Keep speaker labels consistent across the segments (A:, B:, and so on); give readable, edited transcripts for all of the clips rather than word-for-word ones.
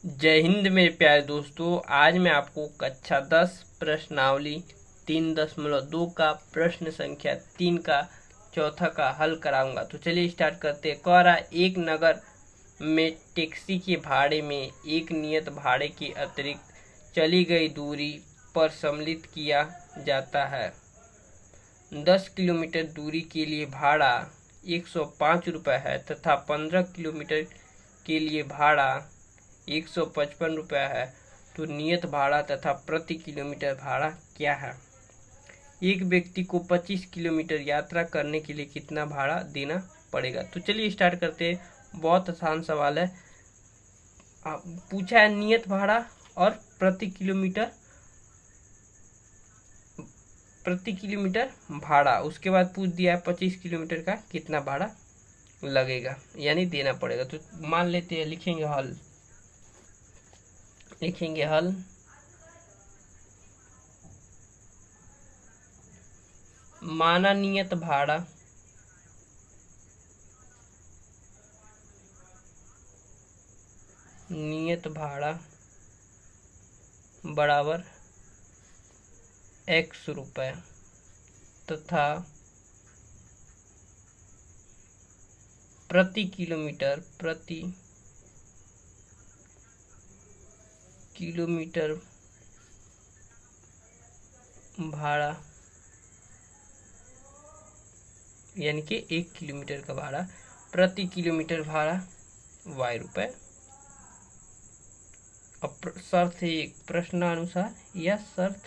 A: जय हिंद मेरे प्यारे दोस्तों। आज मैं आपको कक्षा 10 प्रश्नावली 3.2 का प्रश्न संख्या 3 का चौथा का हल कराऊंगा। तो चलिए स्टार्ट करते हैं। कह रहा एक नगर में टैक्सी के भाड़े में एक नियत भाड़े के अतिरिक्त चली गई दूरी पर सम्मिलित किया जाता है। 10 किलोमीटर दूरी के लिए भाड़ा 105 रुपये है तथा 15 किलोमीटर के लिए भाड़ा 155 रुपये है। तो नियत भाड़ा तथा प्रति किलोमीटर भाड़ा क्या है? एक व्यक्ति को 25 किलोमीटर यात्रा करने के लिए कितना भाड़ा देना पड़ेगा? तो चलिए स्टार्ट करते हैं। बहुत आसान सवाल है। पूछा है नियत भाड़ा और प्रति किलोमीटर भाड़ा। उसके बाद पूछ दिया है 25 किलोमीटर का कितना भाड़ा लगेगा, यानी देना पड़ेगा। तो मान लेते हैं, लिखेंगे हल। माना नियत भाड़ा बराबर x रुपये तथा प्रति किलोमीटर भाड़ा यानी कि 1 किलोमीटर का भाड़ा, प्रति किलोमीटर भाड़ा y रुपये। अब शर्त है एक प्रश्नानुसार या शर्त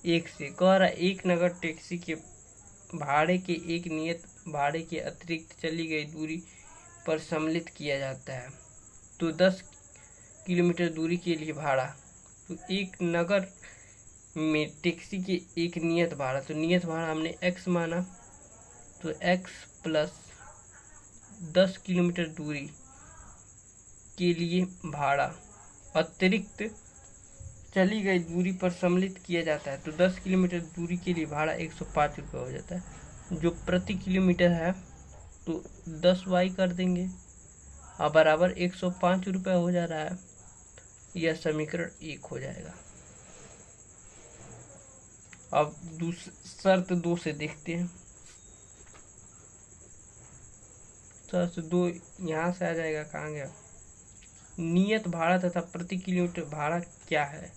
A: एक से कह रहा एक नगर टैक्सी के भाड़े के एक नियत भाड़े के अतिरिक्त चली गई दूरी पर सम्मिलित किया जाता है। तो 10 किलोमीटर दूरी के लिए भाड़ा, तो एक नगर में टैक्सी के एक नियत भाड़ा, तो नियत भाड़ा हमने x माना, तो x प्लस 10 किलोमीटर दूरी के लिए भाड़ा अतिरिक्त चली गई दूरी पर सम्मिलित किया जाता है। तो 10 किलोमीटर दूरी के लिए भाड़ा 105 रुपये हो जाता है। जो प्रति किलोमीटर है तो 10y कर देंगे और बराबर 105 रुपये हो जा रहा है। यह समीकरण 1 हो जाएगा। अब शर्त 2 से देखते हैं। शर्त 2 यहाँ से आ जाएगा, कहाँ गया? नियत भाड़ा तथा प्रति किलोमीटर भाड़ा क्या है,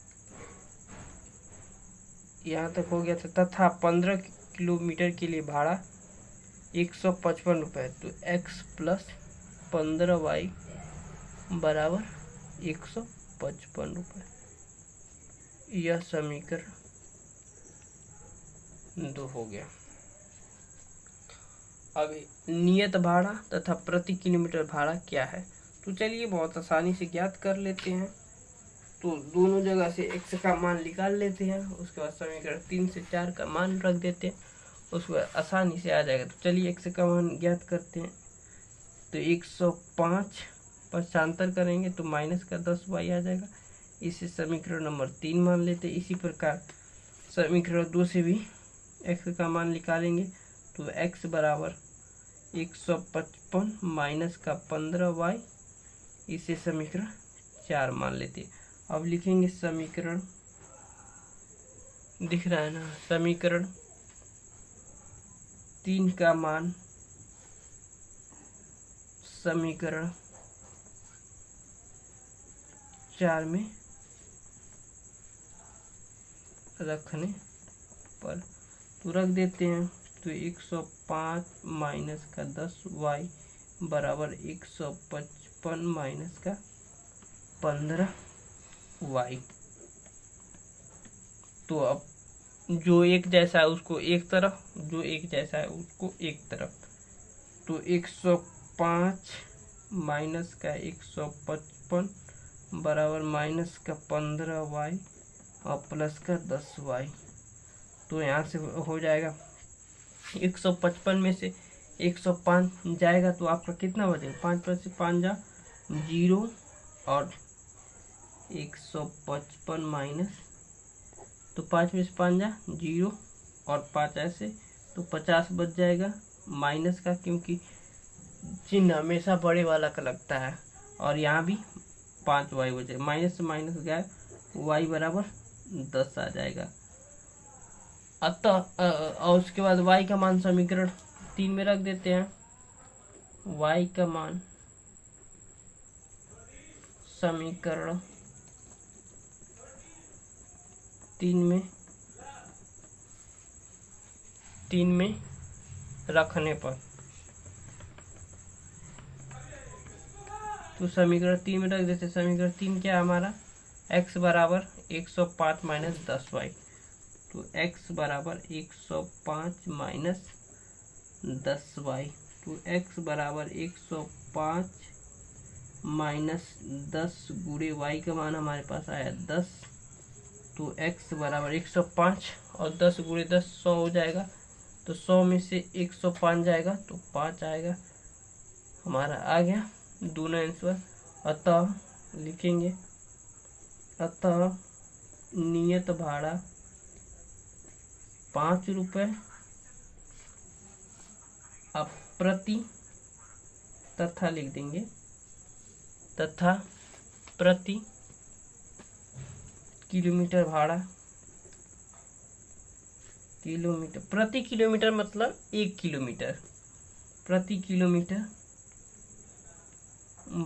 A: यहाँ तक हो गया था। तथा 15 किलोमीटर के लिए भाड़ा 155 रुपये, तो x प्लस 15y बराबर 155 रुपये। यह समीकरण 2 हो गया। अभी नियत भाड़ा तथा प्रति किलोमीटर भाड़ा क्या है, तो चलिए बहुत आसानी से ज्ञात कर लेते हैं। तो दोनों जगह से x का मान निकाल लेते हैं, उसके बाद समीकरण 3 से 4 का मान रख देते हैं, उसके बाद आसानी से आ जाएगा। तो चलिए x का मान ज्ञात करते हैं। तो 105 पक्षांतर करेंगे तो माइनस का 10y आ जाएगा। इसे समीकरण नंबर 3 मान लेते हैं। इसी प्रकार समीकरण 2 से भी x का मान निकालेंगे, तो x बराबर 155 माइनस का 15y, इसे समीकरण 4 मान लेते हैं। अब लिखेंगे समीकरण, दिख रहा है ना, समीकरण 3 का मान समीकरण 4 में रखने पर तो रख देते हैं। तो 105 माइनस का 10y बराबर 155 माइनस का 15y। तो अब जो एक जैसा है उसको एक तरफ, जो एक जैसा है उसको एक तरफ। तो 105 माइनस का 155 बराबर माइनस का 15y और प्लस का 10y। तो यहाँ से हो जाएगा 155 में से 105 जाएगा तो आपका कितना बचेगा? 5 पर से 5 जा 0 और 155 माइनस, तो 5 में से 5 जा 0 और 5 ऐसे, तो 50 बच जाएगा माइनस का, क्योंकि चिन्ह हमेशा बड़े वाला का लगता है। और यहाँ भी 5y हो जाएगा, माइनस से माइनस गया, y बराबर 10 आ जाएगा। अतः और उसके बाद y का मान समीकरण 3 में रख देते हैं। y का मान समीकरण 3 में रखने पर, तो समीकरण 3 में रख देते। समीकरण 3 क्या है हमारा, x बराबर 105 माइनस 10y, तो x बराबर 105 माइनस 10y, तो x बराबर 105 माइनस 10 गुणे y का मान हमारे पास आया 10, तो x बराबर 105 और 10 गुणे 10 100 हो जाएगा, तो 100 में से 105 जाएगा तो 5 आएगा, हमारा आ गया दोनों आंसर। अतः लिखेंगे, अतः नियत भाड़ा 5 रुपये प्रति, तथा लिख देंगे, तथा प्रति किलोमीटर भाड़ा, किलोमीटर प्रति किलोमीटर मतलब 1 किलोमीटर, प्रति किलोमीटर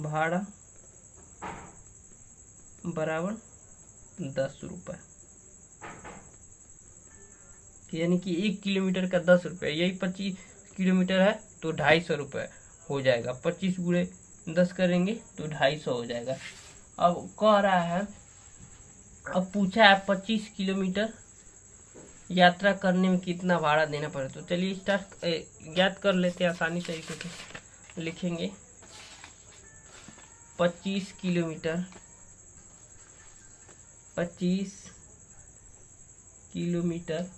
A: भाड़ा बराबर 10 रुपये, यानी कि 1 किलोमीटर का 10 रुपये, यही 25 किलोमीटर है तो 250 रुपये हो जाएगा। 25 गुणे 10 करेंगे तो 250 हो जाएगा। अब कह रहा है, अब पूछा है 25 किलोमीटर यात्रा करने में कितना भाड़ा देना पड़े, तो चलिए स्टार्ट ज्ञात कर लेते हैं आसानी तरीके से। लिखेंगे 25 किलोमीटर, 25 किलोमीटर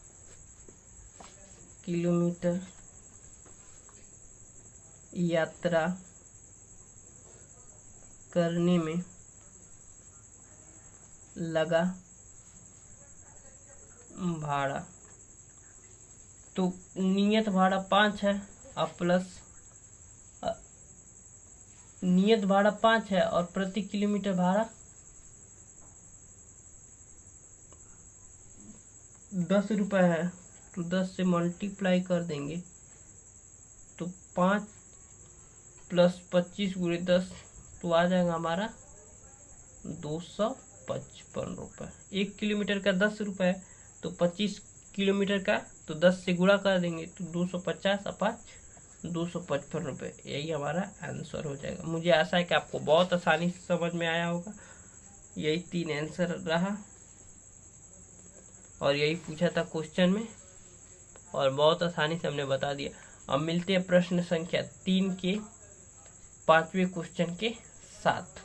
A: यात्रा करने में लगा भाड़ा, तो नियत भाड़ा 5 है और प्लस नियत भाड़ा 5 है और प्रति किलोमीटर भाड़ा 10 रुपये है, तो 10 से मल्टीप्लाई कर देंगे तो 5 प्लस 25 गुणे 10 तो आ जाएगा हमारा 255 रुपये। 1 किलोमीटर का 10 रुपये है तो 25 किलोमीटर का तो 10 से गुणा कर देंगे तो 250 और 5 255 रुपये, यही हमारा आंसर हो जाएगा। मुझे आशा है कि आपको बहुत आसानी से समझ में आया होगा। यही 3 आंसर रहा और यही पूछा था क्वेश्चन में और बहुत आसानी से हमने बता दिया। अब मिलते हैं प्रश्न संख्या 3 के 5वें क्वेश्चन के साथ।